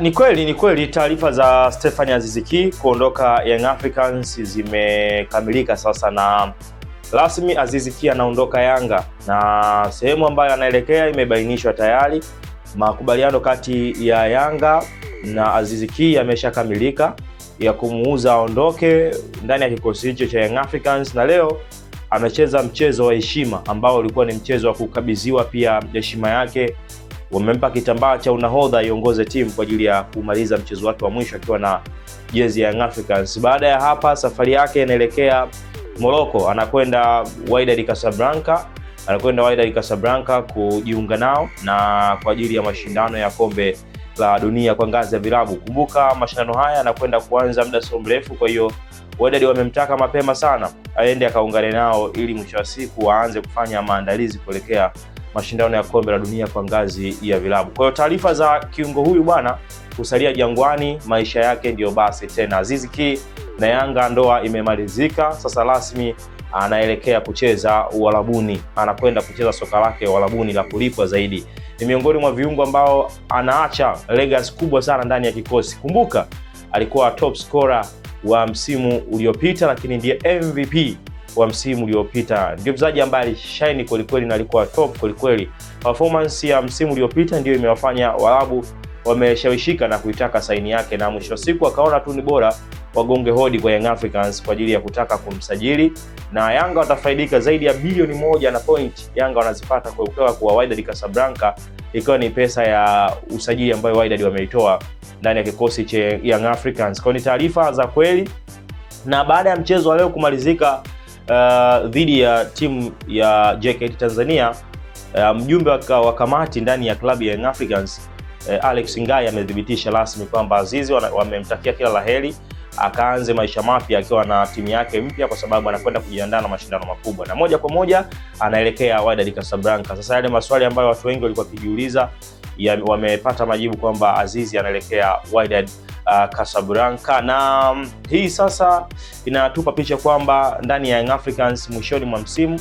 Ni kweli taarifa za Stephanie Aziz Ki kuondoka Young Africans zimekamilika sasa, na rasmi Aziz Ki anaondoka Yanga, na sehemu ambayo anaelekea imebainishwa tayari. Makubaliano kati ya Yanga na Aziz Ki yameshakamilika ya kumuuza aondoke ndani ya kikosi hicho cha Young Africans, na leo amecheza mchezo wa heshima ambao ulikuwa ni mchezo wa kukabidhiwa pia heshima yake. Wamempa kitambaa cha unahodha iongoze timu kwa ajili ya kumaliza mchezo wake wa mwisho akiwa na jezi ya Young Africans. Baada ya hapa safari yake inaelekea Morocco, anakwenda Wydad Casablanca kujiunga nao na kwa ajili ya mashindano ya kombe la dunia kwa ngazi ya vilabu. Kumbuka mashindano haya yanakwenda kuanza muda sio mrefu, kwa hiyo Wydad wamemtaka mapema sana aende akaungane nao ili mwisho wa siku aanze kufanya maandalizi kuelekea mashindano ya kombe la dunia kwa ngazi ya vilabu. Kwa hiyo taarifa za kiungo huyu bwana kusalia Jangwani, maisha yake ndio basi tena. Aziz Ki na Yanga ndoa imemalizika, sasa rasmi anaelekea kucheza Uarabuni, anakwenda kucheza soka lake Uarabuni la kulipwa zaidi. Ni miongoni mwa viungo ambao anaacha legacy kubwa sana ndani ya kikosi. Kumbuka alikuwa top scorer wa msimu uliopita, lakini ndiye MVP wa msimu uliopita. Ndio mchezaji ambaye alishine kweli na alikuwa top kweli. Performance ya msimu uliopita ndio imewafanya Waarabu wameshawishika na kuitaka saini yake, na mwisho siku akaona tu ni bora wagonge hodi kwa Young Africans kwa ajili ya kutaka kumsajili, na Yanga watafaidika zaidi ya bilioni 1 na point Yanga wanazipata kwa kutoka kwa Wydad Casablanca, ikiwa ni pesa ya usajili ambayo Wydad wameitoa ndani ya kikosi cha Young Africans. Kwa ni taarifa za kweli. Na baada ya mchezo wa leo kumalizika dhidi ya timu ya JKT Tanzania, mjumbe wa kamati ndani ya klabu ya Young Africans Alex Ngai amedhibitisha rasmi kwamba Aziz wamemtakia kila laheri akaanze maisha mapya akiwa na timu yake mpya, kwa sababu anakwenda kujiandaa na mashindano makubwa na moja kwa moja anaelekea Wydad Casablanca. Sasa yale maswali ambayo watu wengi walikuwa wakijiuliza wamepata majibu kwamba Aziz anaelekea Wydad Casablanca, na hii sasa inatupa picha kwamba ndani ya Young Africans mwishoni mwa msimu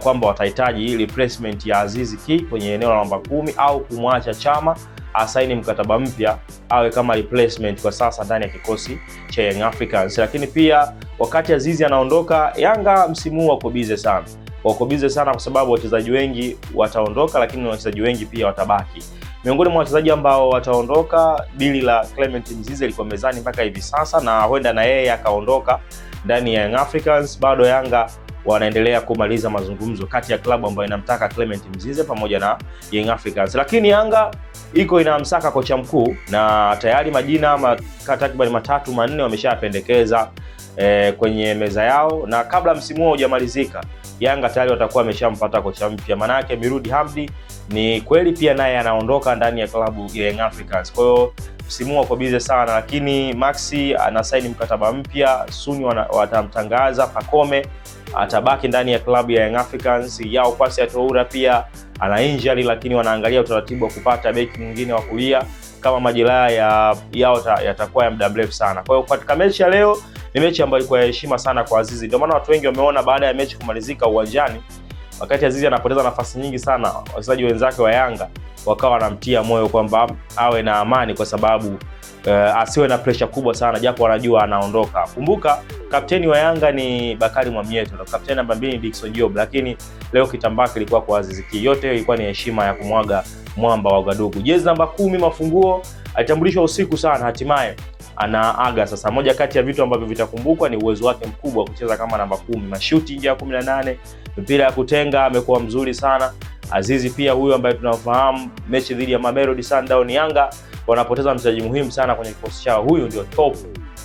kwamba watahitaji replacement ya Aziz Ki kwenye eneo la namba 10 au kumwacha Chama asaini mkataba mpya awe kama replacement kwa sasa ndani ya kikosi cha Young Africans. Lakini pia wakati Aziz anaondoka, Yanga msimu huu wako busy sana kwa sababu wachezaji wengi wataondoka, lakini wachezaji wengi pia watabaki. Miongoni mwa wachezaji ambao wataondoka, dili la Clement Mzize liko mezani mpaka hivi sasa, na huenda na yeye akaondoka ndani ya Young Africans. Bado Yanga wanaendelea kumaliza mazungumzo kati ya klabu ambayo inamtaka Clement Mzize pamoja na Young Africans, lakini Yanga iko inamsaka kocha mkuu na tayari majina takriban 3-4 wameshapendekeza kwenye meza yao, na kabla msimu huo hujamalizika Yanga tayari watakuwa wameshampata kocha mpya. Manake Mirudi Hamdi ni kweli pia naye anaondoka ndani ya klabu ya Young Africans. Kwa hiyo msimu wako busy sana, lakini Maxi anasaini mkataba mpya, Suni watamtangaza, Pakome atabaki ndani ya klabu ya Young Africans. Yao Kwasi Atoura pia ana injury, lakini wanaangalia utaratibu wa kupata beki mwingine wa kulia kama majeraha yao yatakuwa ya muda mrefu sana. Kwa hiyo katika mechi ya leo ni mechi ambayo ilikuwa ya heshima sana kwa Aziz. Ndio maana watu wengi wameona baada ya mechi kumalizika uwanjani, wakati Aziz anapoteza nafasi nyingi sana, wachezaji wenzake wa Yanga wakawa wanamtia moyo kwamba awe na amani kwa sababu asiwe na pressure kubwa sana, japo wanajua anaondoka. Kumbuka kapteni wa Yanga ni Bakari Mwamieto na kapteni namba 2 ni Dickson Job, lakini leo kitambaa kilikuwa kwa Aziz Ki. Yote ilikuwa ni heshima ya kumwaga mwamba wa Gadugu. Jezi namba 10 Mafunguo alitambulishwa usiku sana, hatimaye anaaga sasa. Moja kati ya vitu ambavyo vitakumbukwa ni uwezo wake mkubwa wa kucheza kama namba 10, mashuti nje ya 18, mpira ya kutenga amekuwa mzuri sana. Aziz pia huyu ambaye tunafahamu mechi dhidi ya Mamelodi Sundowns, Yanga wanapoteza mchezaji muhimu sana kwenye kikosi chao. Huyu ndio top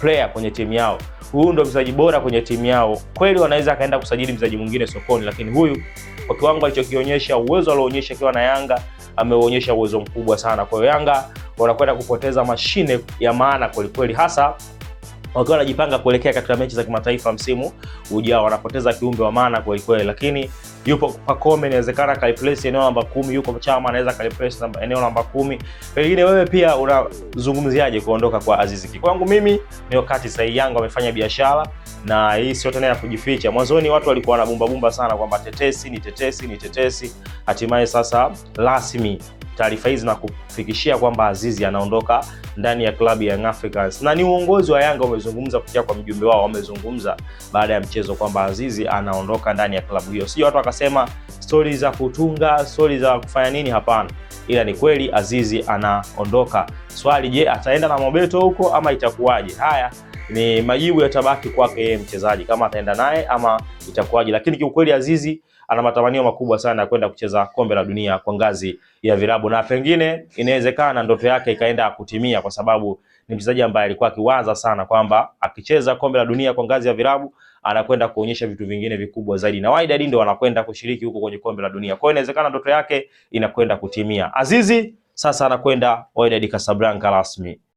player kwenye timu yao, huyu ndio mchezaji bora kwenye timu yao. Kweli wanaweza kaenda kusajili mchezaji mwingine sokoni, lakini huyu kwa kiwango alichokionyesha, uwezo alioonyesha akiwa na Yanga, ameonyesha uwezo mkubwa sana. Kwa hiyo Yanga wanakwenda kupoteza mashine ya maana kweli, hasa wakiwa wanajipanga kuelekea katika mechi za kimataifa msimu ujao. Wanapoteza kiumbe wa maana kweli, lakini yupo Pakome, inawezekana kaliplace eneo namba 10, yuko Chama anaweza kaliplace eneo namba 10. Pengine wewe pia unazungumziaje kuondoka kwa Aziz Ki? Kwangu mimi ni wakati sahihi. Yanga wamefanya biashara na hii sio tena ya kujificha. Mwanzoni watu walikuwa wanabumba sana kwamba tetesi ni tetesi, hatimaye sasa rasmi taarifa hizi na kufikishia kwamba Azizi anaondoka ndani ya klabu ya Young Africans, na ni uongozi wa Yanga umezungumza kupitia kwa mjumbe wao, wamezungumza baada ya mchezo kwamba Azizi anaondoka ndani ya klabu hiyo. Sio watu wakasema stories za kutunga, stories za kufanya nini, hapana, ila ni kweli Azizi anaondoka. Swali, je, ataenda na Mobeto huko ama itakuwaje? Haya ni majibu yatabaki kwake yeye mchezaji, kama ataenda naye ama itakuwaje. Lakini kiukweli Azizi ana matamanio makubwa sana ya kwenda kucheza kombe la dunia kwa ngazi ya vilabu, na pengine inawezekana ndoto yake ikaenda kutimia, kwa sababu ni mchezaji ambaye alikuwa akiwaza sana kwamba akicheza kombe la dunia kwa ngazi ya vilabu anakwenda kuonyesha vitu vingine vikubwa zaidi, na Wydad ndio wanakwenda kushiriki huko kwenye kombe la dunia. Kwa hiyo inawezekana ndoto yake inakwenda kutimia. Azizi sasa anakwenda Wydad Casablanca rasmi.